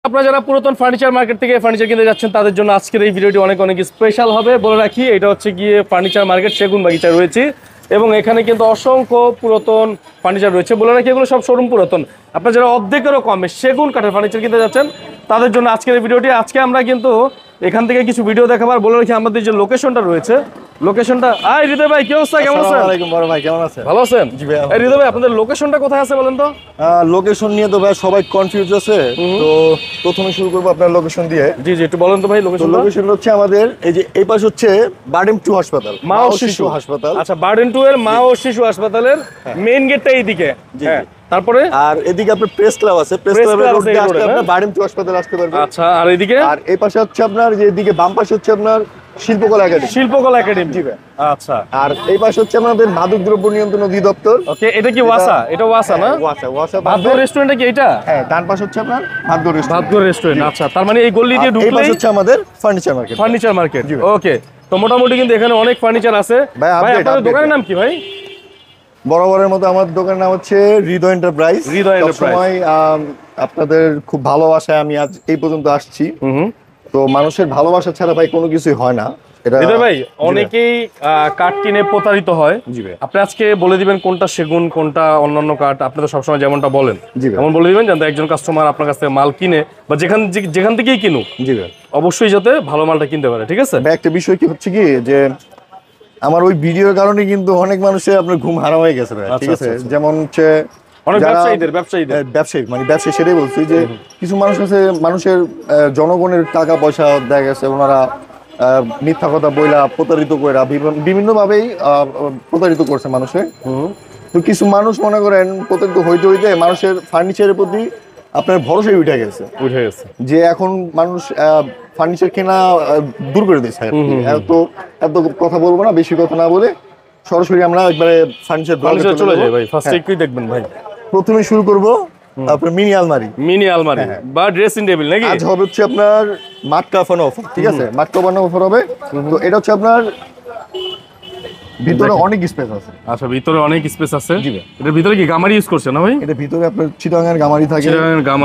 আপনারা যারা পুরাতন ফার্নিচার মার্কেট থেকে ফার্নিচার কিনতে যাচ্ছেন তাদের জন্য আজকের এই ভিডিওটি অনেক অনেক স্পেশাল হবে। বলে রাখি, এটা হচ্ছে গিয়ে ফার্নিচার মার্কেট সেগুনবাগিচায় রয়েছে এবং এখানে কিন্তু অসংখ্য পুরাতন ফার্নিচার রয়েছে। বলে রাখি, এগুলো সব শোরুম পুরাতন। আপনারা যারা অর্ধেকেরও কমে সেগুন কাঠের ফার্নিচার কিনতে যাচ্ছেন তাদের জন্য আজকের এই ভিডিওটি। আজকে আমরা কিন্তু এখান থেকে কিছু ভিডিও দেখাবার। বলে রাখি, আমাদের যে লোকেশনটা রয়েছে, লোকেশনটা হৃদয় ভাই, কি অবস্থা, কেমন আছেন? আসসালামু আলাইকুম বড় ভাই, কেমন আছেন? ভালো আছেন? জি ভাই। হৃদয় ভাই, আপনাদের লোকেশনটা কোথায় আছে বলেন তো? লোকেশন নিয়ে তো ভাই সবাই কনফিউজ আছে, তো প্রথমে শুরু করব আপনার লোকেশন দিয়ে। জি জি, একটু বলেন তো ভাই লোকেশন। লোকেশন হচ্ছে আমাদের এই যে এই পাশ হচ্ছে বার্ডেম 2 হাসপাতাল, মা ও শিশু হাসপাতাল। আচ্ছা, বার্ডেন 2 এর মা ও শিশু হাসপাতালের মেইন গেটটা এইদিকে। হ্যাঁ, তারপরে আর এদিকে আপনার প্রেস ক্লাব আছে, প্রেস ক্লাবের রোড দিয়ে আসলে আপনার বার্ডেম 2 হাসপাতাল আসতে পারবেন। আচ্ছা, আর এইদিকে? আর এই পাশে হচ্ছে আপনার যে এদিকে বাম পাশে হচ্ছে আপনার শিল্পকলা একাডেমি। শিল্পকলা একাডেমি, জি ভাই। আচ্ছা। আর এই পাশে হচ্ছে আমাদের মাদক দ্রব্য নিয়ন্ত্রণ অধিদপ্তর। ওকে, এটা কি ওয়াসা? এটা ওয়াসা না? ওয়াসা ভাগ্য রেস্টুরেন্ট কি এটা? হ্যাঁ, ডান পাশে হচ্ছে আপনার ভাগ্য রেস্টুরেন্ট। ভাগ্য রেস্টুরেন্ট, আচ্ছা। তার মানে এই গলি দিয়ে এই ঢুকলেই পাশে হচ্ছে আমাদের furniture market. Furniture market. Okay, তো মোটামুটি কিন্তু এখানে অনেক ফার্নিচার আছে। ভাই, আপনাদের দোকানের নাম কি ভাই? বরাবরের মতো আমার দোকানের নাম হচ্ছে হৃদয় এন্টারপ্রাইজ। হৃদয় এন্টারপ্রাইজ। সবসময় আপনাদের খুব ভালোবাসায় আমি আজ এই পর্যন্ত আসছি। তো মানুষের ভালোবাসা ছাড়া ভাই কোনো কিছুই হয় না। হৃদয় ভাই, অনেকেই কাঠ কিনে প্রতারিত হয়। জি ভাই। আপনি আজকে বলে দিবেন কোনটা সেগুন, কোনটা অন্যান্য কাঠ। আপনি তো সবসময় যেমনটা বলেন জি ভাই, এমন বলে দিবেন যাতে একজন কাস্টমার আপনার কাছ থেকে মাল কিনে বা যেখান থেকেই কিনুক, জি ভাই, অবশ্যই যাতে ভালো মালটা কিনতে পারে। ঠিক আছে ভাই, একটা বিষয় কি হচ্ছে কি যে আমার ওই ভিডিওর কারণে কিন্তু অনেক মানুষের আপনার ঘুম হারাম হয়ে গেছে ভাই। ঠিক আছে, যেমন হচ্ছে অনেক যারা ব্যবসায়ী মানে ব্যবসায়ী, সেটাই বলছি যে কিছু মানুষ আছে, মানুষের জনগণের টাকা পয়সা দেখা গেছে ওনারা মিথ্যা কথা বইলা প্রতারিত করে বিভিন্ন ভাবেই প্রতারিত করছে মানুষের। তো কিছু মানুষ মনে করেন প্রতারিত হইতে হইতে মানুষের ফার্নিচারের প্রতি আপনার ভরসাই উঠে গেছে, যে এখন মানুষ ফার্নিচার কেনা দূর করে দিয়েছে। এত কথা বলবো না, বেশি কথা না বলে সরাসরি আমরা একবারে ফার্নিচার চলে যাই ভাই। ফার্স্ট একটুই দেখবেন ভাই। প্রথমে শুরু করব আপনার মিনি আলমারি বা ড্রেসিং টেবিল নাকি? আজ হবে হচ্ছে আপনার মাঠ কাফানো অফার। ঠিক আছে, মাঠ কাফানো অফার হবে। তো এটা হচ্ছে আপনার ভিতরে অনেক স্পেস আছে। আচ্ছা, ভিতরে অনেক স্পেস আছে। এটার ভিতরে কি গামারি ইউজ করছেন না ভাই? এটা ভিতরে আপনার চিটাগাঙের গামারি থাকে,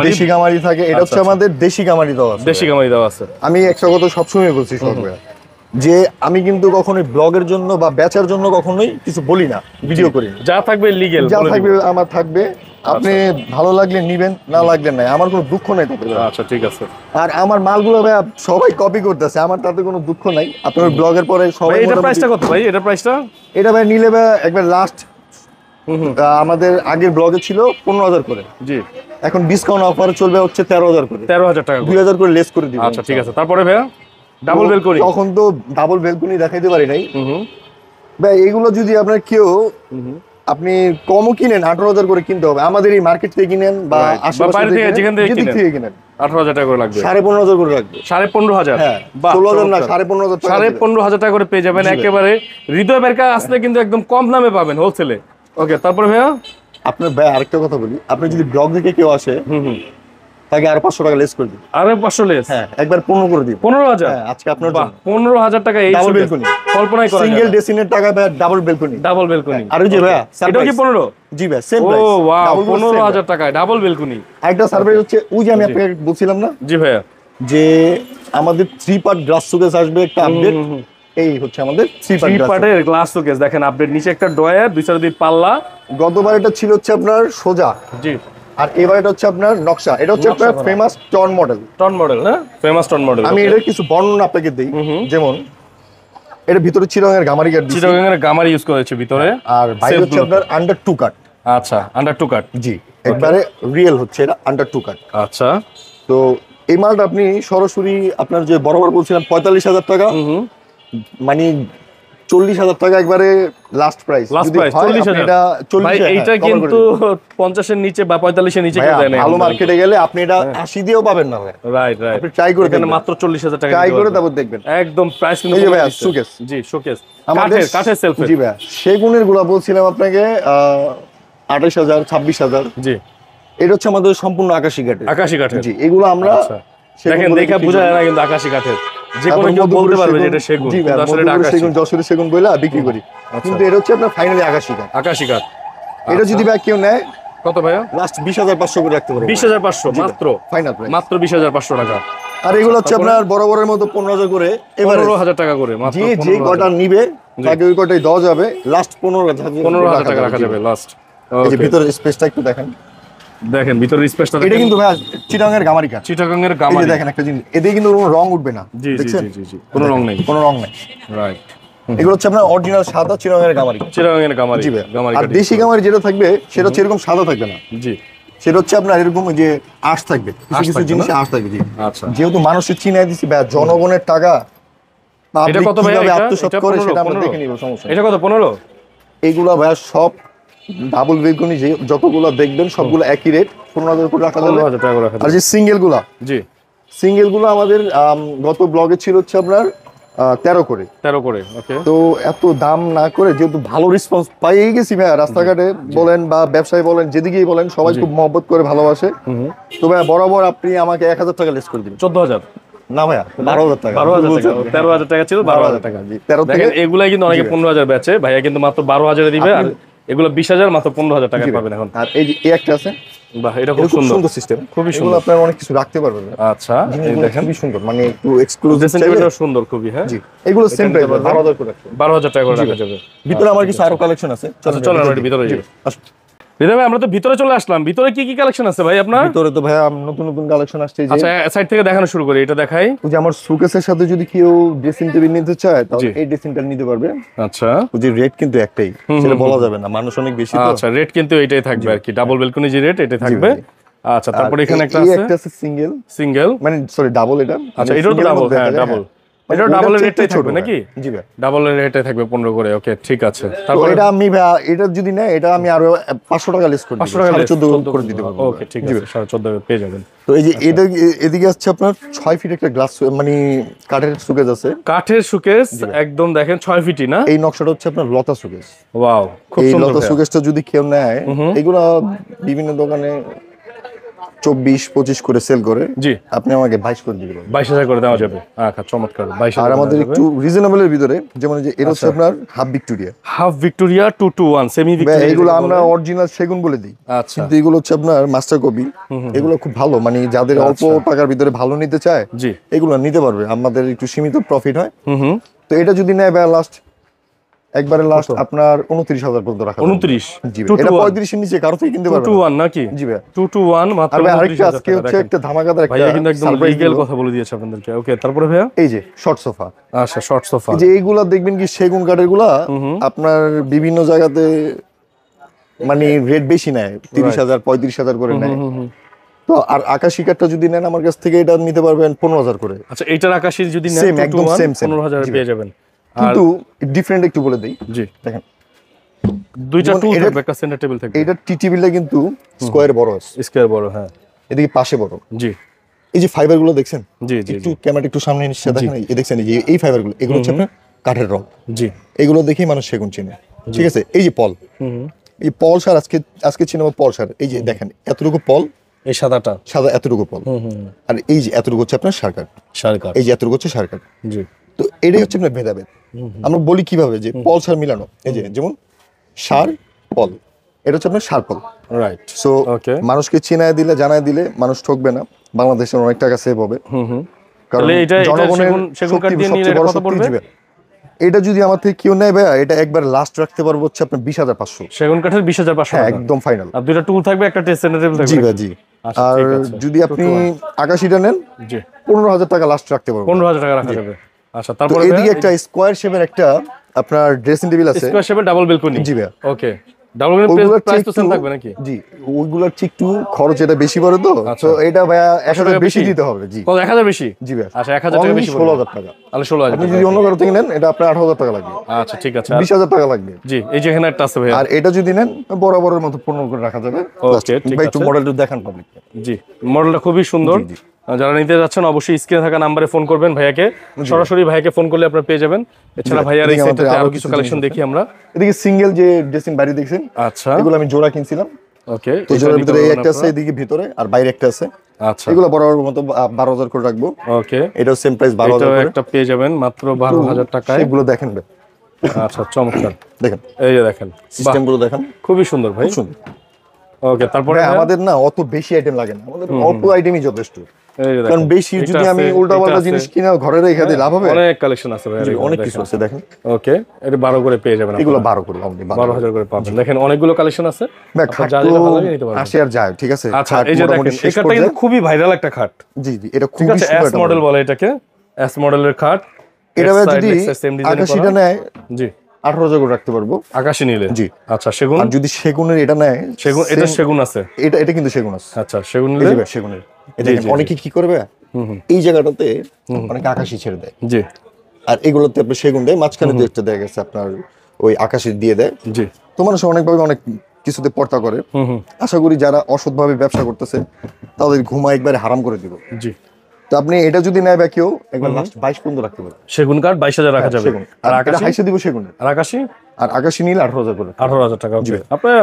দেশি গামারি থাকে। এটা হচ্ছে আমাদের দেশি গামারি দেওয়া আছে। দেশি গামারি দেওয়া আছে। আমি একটা কথা সবসময় বলছি সবাই, যে আমি কিন্তু কখনোই ব্লগের জন্য বা বেচার জন্য কখনোই কিছু বলি না, ভিডিও করি না। যা থাকবে লিগ্যাল, যা থাকবে আমার থাকবে। আপনি ভালো লাগলে নিবেন, না লাগলে নাই, আমার কোনো দুঃখ নাই তাতে। আচ্ছা, ঠিক আছে। আর আমার মালগুলো ভাই সবাই কপি করতেছে, আমার তাতে কোনো দুঃখ নাই। আপনার ব্লগের পরে সবাই। এটা প্রাইসটা কত ভাই? এটা প্রাইসটা এটা ভাই নিলে ভাই একবার লাস্ট আমাদের আগের ব্লগে ছিল 15,000 করে। জি, এখন ডিসকাউন্ট অফার চলবে হচ্ছে 13,000 করে। 13,000 টাকা, 2,000 করে লেস করে দিব। আচ্ছা, ঠিক আছে। তারপরে ভাইয়া ডাবল বেলকনি। তখন তো ডাবল বেলকনি দেখাইতে পারি নাই ভাই। এগুলো যদি আপনার কেউ আপনি কমও কিনেন 18,000 করে কিনতে হবে। আমাদের এই মার্কেট থেকে কিনেন বা আশেপাশে যেখান থেকে কিনেন 18,000 টাকা করে লাগবে। 15,500 করে লাগবে। 15,500? হ্যাঁ, 16,000 না, 15,500 টাকা। 15,500 টাকা করে পেয়ে যাবেন একেবারে। হৃদয় বেরকা আসলে কিন্তু একদম কম দামে পাবেন হোলসেলে। ওকে, তারপরে ভাইয়া আপনার ভাই আরেকটা কথা বলি, আপনি যদি ব্লগ দেখে কেউ আসে তাকে আর 500 টাকা লেস করে দিন। আর 500 লেস? হ্যাঁ, একবার 15 করে দিন। 15,000? হ্যাঁ, আজকে আপনার জন্য 15,000 টাকা এই ডাবল বেলকনি। কল্পনাই করা যায় না। সিঙ্গেল ড্রেসিনের টাকা ভাই ডাবল বেলকনি। Double balcony. আর ওই যে ভাই এটা কি 15? জি ভাই, সেম প্রাইস। ও ওয়াও, 15,000 টাকায় ডাবল বেলকনি। আরেকটা সারপ্রাইজ হচ্ছে ওই যে আমি আপনাকে বলছিলাম না। জি ভাইয়া, যে আমাদের 3 পার্ট গ্লাস শোকেস আসবে, একটা আপডেট। এই হচ্ছে আমাদের 3 পার্টের গ্লাস শোকেস। দেখেন আপডেট, নিচে একটা ড্রয়ার, দুই সাইডে পাল্লা। গতবার এটা ছিল হচ্ছে আপনার সোজা। জি। আর এবার এটা হচ্ছে আপনার নকশা। এটা হচ্ছে আপনার ফেমাস টন মডেল। না? ফেমাস টন মডেল। আমি এর কিছু বর্ণনা আপনাকে দেই। যেমন এর ভিতরে চিটাগাঙের গামারি কাট দিয়েছি। চিটাগাঙের গামারি ইউজ করেছে ভিতরে। আর বাইরে হচ্ছে আপনার আন্ডার 2 কাট। আচ্ছা, আন্ডার 2 কাট। জি, একবারে রিয়েল হচ্ছে এটা আন্ডার 2 কাট। আচ্ছা, তো এই মালটা আপনি সরাসরি আপনার যে বরাবর বলছিলাম 45,000 টাকা, মানে 40,000 টাকা একবারে লাস্ট প্রাইস। Last price 40,000। এটা 40,000 ভাই এইটা কিন্তু 50 এর নিচে বা 45 এর নিচে কেউ দেয় না। ভালো মার্কেটে গেলে আপনি এটা 80 দিয়েও পাবেন না ভাই। রাইট। আপনি ট্রাই করে দেখেন, মাত্র 40,000 টাকা ট্রাই করে তারপর দেখবেন। একদম প্রাইস কিন্তু এই যে ভাই শোকেস। জি, শোকেস কাঠের সেলফ। জি ভাই, সেগুনের গুলা বলছিলাম আপনাকে 28,000 26,000। জি, এটা হচ্ছে আমাদের সম্পূর্ণ আকাশী কাঠের। জি, এগুলো আমরা দেখেন দেখে বোঝা যায় না কিন্তু আকাশী কাঠের। যে কোনো কেউ বলতে পারবে যে এটা সেগুন, কিন্তু আসলে এটা আকাশী। সেগুন, যশোরের সেগুন বইলা বিক্রি করি, কিন্তু এটা হচ্ছে আপনার ফাইনালি আকাশী কাঠ। আকাশী কাঠ। এটা যদি ভাই কেউ নেয় কত ভাইয়া? লাস্ট 20,500 করে রাখতে পারবো। 20,500 মাত্র, ফাইনাল প্রাইস। মাত্র 20,500 টাকা। আর এগুলো হচ্ছে আপনার বরাবরের মতো 15,000 করে, এবারে 15,000 টাকা করে মাত্র। যে কটা নিবে তাকে ওই কটাই দেওয়া যাবে, লাস্ট 15,000 টাকা রাখা যাবে লাস্ট। এই যে ভিতরের স্পেসটা একটু দেখেন, দেখেন ভিতরের স্পেসটা এটা কিন্তু ভাই চিটাগাংয়ের গামারি কাঠ। চিটাগাংয়ের এই গামারি। যে দেখেন একটা জিনিস, এতে কিন্তু কোনো রং উঠবে না। জি জি দেখছেন? জি জি, কোনো রং নেই। কোনো রং নেই। রাইট। এগুলো হচ্ছে আপনার অরিজিনাল সাদা চিটাগাংয়ের গামারি কাঠ। চিটাগাংয়ের গামারি। জি ভাই। গামারি আর কাঠ। দেশি গামারি যেটা থাকবে সেটা হচ্ছে এরকম সাদা থাকবে না, জি। সেটা হচ্ছে আপনার এরকম যে আঁশ থাকবে, কিছু কিছু থাকবে জিনিসে না? আঁশ থাকবে। জি আচ্ছা। যেহেতু মানুষের চিনাই দিছি ভাই, জনগণের টাকা এটা পাবলিক কত ভাই? কিভাবে এটা আত্মসাৎ করে 15, সেটা আমরা 15? দেখে নিব, সমস্যা নেই। এটা কত? 15? এইগুলা ভাই সব ডাবল বেলকনি যে যতগুলো দেখবেন সবগুলো একই রেট, 15,000 করে রাখা যাবে। 15,000 টাকা করে রাখা আর যাবে। যে সিঙ্গেল গুলা, জি। সিঙ্গেল গুলো আমাদের গত ব্লগে ছিল হচ্ছে আপনার 13 করে। 13 করে, ওকে। তো এত দাম না করে, যেহেতু ভালো রেসপন্স পাইয়ে গেছি ভাই, রাস্তাঘাটে বলেন বা ব্যবসায়ী বলেন, যেদিকেই বলেন সবাই খুব মহব্বত করে ভালোবাসে। তো ভাই বরাবর আপনি আমাকে 1,000 টাকা লেস করে দিবেন। 14,000? না ভাইয়া, 12,000 টাকা। 12,000 টাকা। 13,000 টাকা ছিল, 12,000 টাকা। জি, 13 থেকে। দেখেন এগুলাই কিন্তু অনেকে 15,000 বেচে, ভাইয়া কিন্তু মাত্র 12,000 এ দিবে। আর এগুলো 20,000, মাত্র 15,000 টাকা পাবেন এখন। আর এই যে এই একটা আছে, বাহ, এটা খুব খুব সুন্দর। সুন্দর সিস্টেম, খুবই এগুলো সুন্দর। আপনার অনেক কিছু রাখতে পারবেন। আচ্ছা, এই জিনিসগুলো দেখেন খুবই সুন্দর, মানে একটু এক্সক্লুসিভ ড্রেসিং টেবিলটা সুন্দর খুবই। হ্যাঁ, জি, এগুলো সেম প্রাইস, নিতে পারবেন। 12,000 করে রাখতে। 12,000 টাকা করে রাখা যাবে। ভিতরে আমার কিছু আরো কালেকশন আছে, চলেন আমরা একটু ভিতরে যাই। আসুন। হৃদয় ভাই, আমরা তো ভিতরে চলে আসলাম। ভিতরে কি কি কালেকশন আছে ভাই আপনার? ভিতরে তো ভাইয়া নতুন নতুন কালেকশন আসছে। যে আচ্ছা, সাইড থেকে দেখানো শুরু করি, এটা দেখাই। ওই যে আমার সুকেসের সাথে যদি কেউ ড্রেসিং টেবিল নিতে চায় তাহলে এই ড্রেসিংটা নিতে পারবে। আচ্ছা, ওই যে রেট কিন্তু একটাই, সেটা বলা যাবে না, মানুষ অনেক বেশি তো। আচ্ছা, রেট কিন্তু এটাই থাকবে আর কি, ডাবল বেলকনি যে রেট এটাই থাকবে। আচ্ছা, তারপরে এখানে একটা আছে সিঙ্গেল, সিঙ্গেল, মানে সরি ডাবল। এটা আচ্ছা, এটাও তো ডাবল। হ্যাঁ, ডাবল। এটা ডাবল এর রেটটাই থাকবে নাকি? জি ভাই, ডাবল এর রেটটাই থাকবে 15 করে। ওকে, ঠিক আছে। তো তারপরে এটা আমি ভাই, এটা যদি না, এটা আমি আরো 500 টাকা লেস করে 500 টাকা 14 করে দিতে পারবো। ওকে, ঠিক আছে, 14.5 পেয়ে যাবেন। তো এই যে এটা এদিকে আসছে আপনার 6 ফিট একটা গ্লাস, মানে কাঠের সুকেস আছে। কাঠের সুকেস একদম দেখেন 6 ফিটই না? এই নকশাটা হচ্ছে আপনার লতা সুকেস। ওয়াও, খুব এই সুন্দর। লতা সুকেসটা যদি কেউ নেয়, এগুলা বিভিন্ন দোকানে 24-25 করে সেল করে। জি, আপনি আমাকে 22 করে দিবেন। 22,000 করে দেওয়া যাবে। আচ্ছা, চমৎকার। 22,000। আর আমাদের একটু রিজনেবলের ভিতরে, যেমন যে এটা হচ্ছে আপনার half Victoria. Half Victoria 221 semi Victoria. এগুলো আমরা অরিজিনাল সেগুন বলে দিই, আচ্ছা, কিন্তু এগুলো হচ্ছে আপনার মাস্টার কপি। এগুলো খুব ভালো, মানে যাদের অল্প টাকার ভিতরে ভালো নিতে চায়, জি, এগুলো নিতে পারবে। আমাদের একটু সীমিত প্রফিট হয়। হুম। তো এটা যদি নেয় ভাই, লাস্ট একবারে লাস্ট আপনার 29,000 পর্যন্ত রাখা যাবে। 29? জি ভাই, এটা 35 এর নিচে কারো থেকে কিনতে পারবে না। 221 নাকি? জি ভাই। 221 মাত্র। আর ভাই আরেকটা আজকে 29,000 হচ্ছে টাকা। একটা ধামাকাদার একটা ভাইয়া কিন্তু একদম surprise লিগ্যাল দিল। কথা বলে দিয়েছে আপনাদেরকে। ওকে, তারপরে ভাইয়া এই যে শর্ট সোফা। আচ্ছা, শর্ট সোফা। যে এইগুলা দেখবেন কি সেগুন কাঠের গুলা আপনার বিভিন্ন জায়গাতে মানে রেট বেশি নেয়, 30,000 35,000 করে নেয়। তো আর আকাশি কাঠটা যদি নেন আমার কাছ থেকে, এটা নিতে পারবেন 15,000 করে। আচ্ছা, এইটার আকাশি যদি নেন Same, একদম 221, same, same। 15,000 জি পেয়ে যাবেন। আর কিন্তু ডিফারেন্ট একটু বলে দেই, জি, দেখেন দুইটা যেমন টুল এটা- থাকবে, একটা সেন্টার টেবিল থাকবে। এইটার টিটিবিলটা কিন্তু স্কোয়ার বড় আছে, স্কয়ার বড়। হ্যাঁ, এদিকে পাশে বড়। জি এই যে ফাইবার গুলো দেখছেন, জি জি একটু ক্যামেরা একটু সামনে নিচ্ছে, দেখেন এই দেখছেন, এই যে এই ফাইবার গুলো, এগুলো হচ্ছে আপনার কাঠের রং। জি, এগুলো দেখেই মানুষ সেগুন চিনে। ঠিক আছে, এই যে পল, এই পল সার আজকে চিনাবো পল সার। এই যে দেখেন এতটুকু পল, এই সাদাটা সাদা এতটুকু পল, আর এই যে এতটুকু হচ্ছে আপনার সার কাঠ, সরকার। এই যে এতটুকু হচ্ছে সার কাঠ। জি, তো এটাই হচ্ছে আপনার ভেদাভেদ। আমরা বলি কিভাবে যে পল সার মিলানো, এই যে যেমন সার পল, এটা হচ্ছে আপনার সার পল। রাইট। সো ওকে, মানুষকে চিনায় দিলে, জানায় দিলে মানুষ ঠকবে না, বাংলাদেশের অনেক টাকা সেভ হবে। কারণ তাহলে এটা জনগণের সেগুন কাঠ দিয়ে নিলে সবচেয়ে বড় কত শক্তি পড়বে? জিবে। এটা যদি আমার থেকে কেউ নেয় ভাইয়া, এটা একবার লাস্ট রাখতে পারবো হচ্ছে আপনার 20,500। সেগুন কাঠের 20,500 হ্যাঁ, টাকা। একদম ফাইনাল। আর দুইটা টুল থাকবে, একটা টেস্ট সেন্টার টেবিল জি থাকবে। ভাই, জি। আচ্ছা, আর ঠিক আছে। যদি আপনি আকাশিটা নেন, জি, 15,000 টাকা লাস্ট রাখতে পারবো। 15,000 টাকা রাখা যাবে। আচ্ছা, তো তারপরে এদিকে একটা স্কোয়ার শেপের একটা আপনার ড্রেসিং টেবিল আছে। স্কয়ার শেপের ডাবল বেলকনি। জি ভাইয়া। ওকে, ডাবল বেলকনি ওইগুলোর প্রাইস তো চেয়ে সেম একটু- থাকবে নাকি? জি, ওইগুলোর চেয়ে একটু খরচ এটা বেশি পড়ে তো। আচ্ছা। তো এটা ভাইয়া 1,000 টাকা বেশি বেশি? দিতে হবে। জি কত, 1,000 বেশি? জি ভাইয়া। আচ্ছা, 1,000 টাকা বেশি পড়বে। 16,000 টাকা। তাহলে 16,000 আপনি যদি অন্য কারো থেকে নেন, এটা আপনার 18,000 টাকা লাগবে, আচ্ছা, ঠিক আছে। আর 20,000 টাকা লাগবে। জি, এই যে এখানে একটা আছে ভাইয়া। আর এটা যদি নেন, বরাবরের মতো 15 করে রাখা যাবে। ওকে, ঠিক ভাই একটু আছে। মডেলটা দেখান পাবলিককে। জি, মডেলটা খুবই সুন্দর। জি, জি। যারা নিতে যাচ্ছেন অবশ্যই স্ক্রিনে থাকা নাম্বারে ফোন করবেন ভাইয়াকে, সরাসরি ভাইয়াকে ফোন করলে আপনারা পেয়ে যাবেন। এছাড়া ভাইয়ার এই এদিকে আমাদের সেন্টারে আরো আরো কিছু কিছু কালেকশন জিনিস দেখি আমরা। এদিকে সিঙ্গেল যে ড্রেসিং বাড়ি দেখছেন, আচ্ছা, এগুলো আমি জোড়া কিনছিলাম। ওকে, তো জোড়ার ভিতরে এই একটা আছে, এদিকে ভিতরে, আর বাইরে একটা আছে। আচ্ছা, এগুলো বরাবর মতো 12,000 করে রাখবো। ওকে, এটাও সেম প্রাইস, এটাও 12,000 করে। একটা পেয়ে যাবেন মাত্র 12,000 টাকায়। এগুলো দেখেন ভাই, আচ্ছা, চমৎকার। দেখেন এই যে দেখেন, বাহ, সিস্টেমগুলো দেখেন, খুবই সুন্দর ভাই। খুব সুন্দর। ওকে, তারপরে ভাই আমাদের না অত বেশি আইটেম লাগে না, আমাদের অল্প আইটেমই যথেষ্ট। এই যে কারণ দেখেন, বেশি এটা যদি আমি আছে, উল্টাপাল্টা এটা জিনিস আছে। কিনা ঘরে রেখে দিই লাভ হবে? অনেক কালেকশন আছে ভাই, জি, এখানে অনেক দেখেন। কিছু আছে দেখেন। ওকে, এটা 12 করে পেয়ে যাবেন এগুলো আপনারা। 12 করে only 12,000 করে পাবেন। দেখেন অনেকগুলো কালেকশন আছে, ভাই আপনার খাট যা তো যেটা ভালো লাগে নিতে পারবেন। আসে আর যায়, ঠিক আছে। আচ্ছা, খাট এই যে মোটামুটি দেখেন, শেষ এই খাটটা পর্যায়ে। কিন্তু খুবই ভাইরাল একটা খাট, জি জি, এটা ঠিক খুবই আছে। সুন্দর এস একটা মডেল model। বলে এটাকে, এস মডেলের খাট। এটা ভাই Side যদি leg side same design এ আকাশিটা করা। নেয় জি, 18,000 করে রাখতে পারবো। আকাশী নিলে। জি। আচ্ছা, সেগুন, আর যদি সেগুনের এটা নেয়, সেগুন, এটা same- সেগুন আছে। এটা কিন্তু সেগুন আছে। আচ্ছা, সেগুন এই নিলে। যে ভাই সেগুনের, এই জি, দেখেন জি, অনেকে কি করবে, এই জায়গাটাতে অনেকে আকাশি ছেড়ে দেয়, জি আর এগুলোতে আপনার সেগুন দেয়, মাঝখানে দু একটা দেয়া গেছে আপনার ওই আকাশি দিয়ে দেয়। জি। তো মানুষ অনেকভাবে অনেক কিছুতে পর্তা করে। আশা করি যারা অসৎভাবে ব্যবসা করতেছে তাদের ঘুমা একবারে হারাম করে দিব। জি। তো আপনি এটা যদি নেয় বা কেউ একবার লাস্ট 22 পর্যন্ত রাখতে পারবে। সেগুন কাঠ 22,000 রাখা যাবে। সেগুন আর আর এটা আকাশী, হাইসে দিব সেগুন, আর আকাশী আর আকাশি নিলে 18,000 করে। 18,000 টাকা। ওকে, আপনার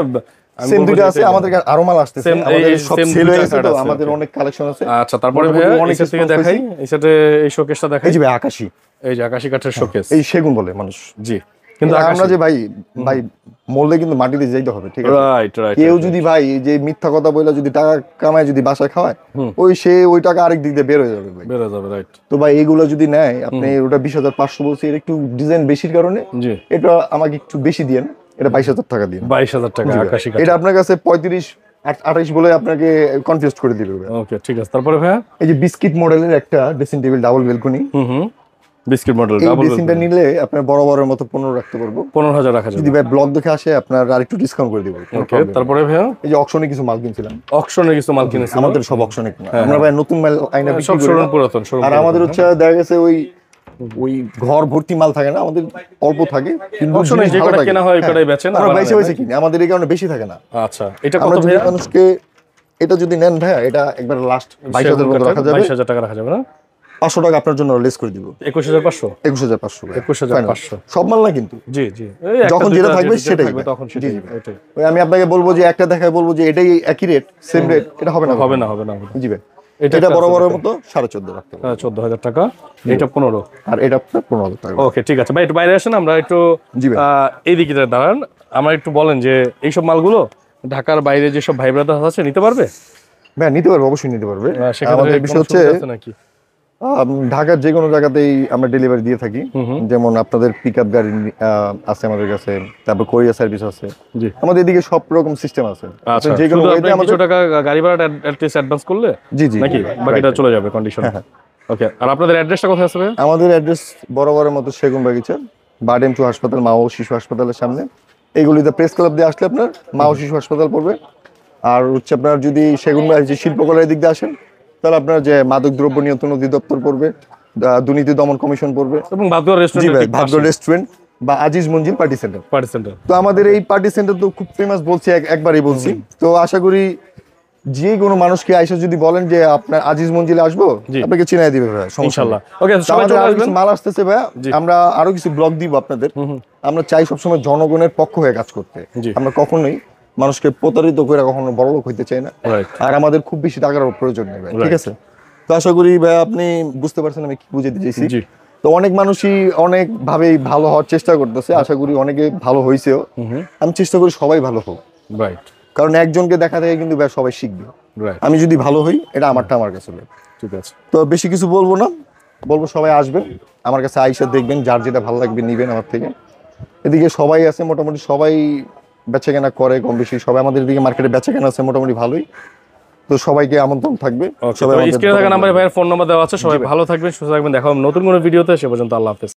আমি সেম বলবো দুইটা যে আছে, এটাই আমাদের কাছে আরো মাল আসতেছে, Same আমাদের এই সব same সেল হয়ে দুইটা গেছে, কার্ড তো আছে, আমাদের okay. অনেক কালেকশন আছে। আচ্ছা, তারপরে মোটামুটি ভাইয়া অনেক এই সেট থেকে response দেখাই, পাইছি। এই সেটে এই শোকেসটা দেখাই। এই যে ভাই আকাশি, এই যে আকাশী কাঠের শোকেস। এই সেগুন বলে মানুষ। জি, কিন্তু আমরা যে ভাই ভাই মরলে কিন্তু মাটিতে যাইতে হবে, ঠিক আছে। Right right. কেউ যদি ভাই এই যে মিথ্যা কথা বলে যদি টাকা কামায় যদি বাসায় খাওয়ায়, ওই টাকা আরেক দিক দিয়ে বের হয়ে যাবে ভাই। বের হয়ে যাবে, রাইট। তো ভাই এইগুলো যদি নেয়, আপনি ওটা 20,500 বলছি, এর একটু ডিজাইন বেশির কারণে জি, এটা আমাকে একটু বেশি দিয়েন, এটা 22,000 টাকা দিন। 22,000 টাকা আকাশী কাঠ। এটা আপনার কাছে 35-28 বলে আপনাকে কনফিউজ করে দিবে ভাই। ওকে, ঠিক আছে। তারপরে ভাইয়া এই যে বিস্কিট মডেলের একটা dressing table double balcony, biscuit model এই ডাবল ড্রেসিংটা নিলে আপনার বড় মতো 15 রাখতে পারবো। 15,000 রাখা যদি যাবে। ভাই ব্লগ দেখে আসে আপনার আরেকটু ডিসকাউন্ট করে দিব। ওকে, তারপরে ভাইয়া এই যে অকশনে কিছু মাল কিনছিলাম, অকশনে কিছু মাল কিনেছি আমাদের সব অকশনে কিনা, আমরা ভাই নতুন মাল আইনা সব বিক্রি করি শোরুম না। পুরাতন শোরুম। আর আমাদের হচ্ছে দেখা গেছে ওই ঘর ভর্তি মাল থাকে না, আমাদের অল্প থাকে, কিন্তু অকশনে জিনিস যে ভালো কটা থাকে। কেনা হয় ওই কটাই বেচেন, আমরা আবার বাইসে আনেন, বাইসে কিনি, আমাদের এই কারণে বেশি থাকে না। আচ্ছা, এটা আমরা কত যদি ভাইয়া? মানুষকে এটা যদি নেন ভাইয়া, এটা একবার লাস্ট 22,000 মতো রাখা যাবে। 22,000 টাকা রাখা যাবে না? 500 টাকা আপনার জন্য লেস করে দিব। 21,500। 21,500 ভাই। 21,500 সব মাল না কিন্তু, জি জি। এই একটা যখন দুইটা যেটা থাকবে যেটা সেটাই থাকবে ভাই। তখন সেটাই, এটাই। ওই আমি আপনাকে বলবো যে একটা দেখায় বলবো যে এটাই একই রেট, সেম রেট, এটা হবে না। হবে না, হবে না, হবে না। জি ভাই, এটা এটা একটা বড় আছে মতো 14.5 রাখতে হবে। 14,000 টাকা, এটা 15। আর এটা আপনার 15,000 টাকা। ওকে, ঠিক আছে ভাই, একটু বাইরে আসেন, আমরা একটু জি ভাই। এইদিকে দাঁড়ান। আমরা একটু বলেন যে এইসব মালগুলো ঢাকার বাইরে যেসব ভাই ব্রাদার আছে নিতে পারবে? ভাই নিতে পারবে, অবশ্যই নিতে পারবে। সেক্ষেত্রে আমাদের কোনো বিষয় হচ্ছে সুবিধা আছে নাকি? ঢাকার যে কোনো জায়গাতেই আমরা ডেলিভারি দিয়ে থাকি। যেমন আপনাদের পিকআপ গাড়ি আছে আমাদের কাছে, তারপর কোরিয়ার সার্ভিস আছে, জি। আমাদের এদিকে সব রকম সিস্টেম আছে। আচ্ছা, যে কোনো শুধু ওয়েতে আপনি আমাদের, কিছু টাকা গাড়ি ভাড়াটা অ্যাটলিস্ট অ্যাডভান্স করলে জি জি, নাকি বাকিটা চলে যাবে কন্ডিশন। ওকে, আর আপনাদের অ্যাড্রেসটা কোথায় আছে ভাই? আমাদের অ্যাড্রেস বরাবরের মতো সেগুন বাগিচা, বারডেম টু হাসপাতাল, মা ও শিশু হাসপাতালের সামনে। এইগুলিতে প্রেস ক্লাব দিয়ে আসলে আপনার মা ও শিশু হাসপাতাল পড়বে। আর হচ্ছে আপনার যদি সেগুন যে শিল্পকলার দিক দিয়ে আসেন, তাহলে আপনার যে মাদক দ্রব্য নিয়ন্ত্রণ অধিদপ্তর পড়বে, দুর্নীতি দমন কমিশন পড়বে, এবং ভাগ্য জি রেস্টুরেন্ট, ভাই, ভাগ্য রেস্টুরেন্ট বা আজিজ মঞ্জিল পার্টি সেন্টার। Party centre. তো আমাদের এই পার্টি সেন্টার তো খুব ফেমাস, বলছি একবারই বলছি। তো আশা করি যে কোনো মানুষকে আইসা যদি বলেন যে আপনার আজিজ মঞ্জিলে আসবো, জি। আপনাকে চিনাই দিবে ভাই, সমস্যা নেই। ইনশাআল্লাহ। ওকে, তো সবাই আমাদের চলে আরো আসবেন। কিছু মাল আসতেছে ভাইয়া, জি। আমরা আরো কিছু ব্লগ দিব আপনাদের। আমরা চাই সবসময় জনগণের পক্ষ হয়ে কাজ করতে। জি। আমরা কখনোই মানুষকে প্রতারিত করে কখনো বড়লোক হইতে চাই না। Right. আর আমাদের খুব বেশি টাকার প্রয়োজন নেই ভাই, ঠিক আছে। তো আশা করি ভাই আপনি বুঝতে পারছেন আমি কি বুঝাতে চাইছি। জি। তো অনেক মানুষই অনেক ভাবেই ভালো হওয়ার চেষ্টা করতেছে, আশা করি অনেকে ভালো হয়েছেও। আমি চেষ্টা করি সবাই ভালো হোক, রাইট কারণ একজনকে দেখা থেকে কিন্তু ভাই সবাই শিখবে। রাইট, আমি যদি ভালো হই, এটা আমারটা আমার কাছে ভাই। ঠিক আছে। তো বেশি কিছু বলবো না, বলবো সবাই আসবেন আমার কাছে, আইসা দেখবেন, যার যেটা ভালো লাগবে নিবেন আমার থেকে। এদিকে সবাই আছে মোটামুটি, সবাই বেচা কেনা করে কম বেশি, সবাই আমাদের এদিকে মার্কেটে বেচা কেনা আছে মোটামুটি ভালোই। তো সবাইকে আমন্ত্রণ থাকবে। সবাই স্ক্রিনে থাকা নাম্বারে ভাইয়ের ফোন নাম্বার দেওয়া আছে। সবাই ভালো থাকবেন, সুস্থ থাকবেন। দেখা হবে নতুন কোনো ভিডিওতে। সে পর্যন্ত আল্লাহ হাফেজ।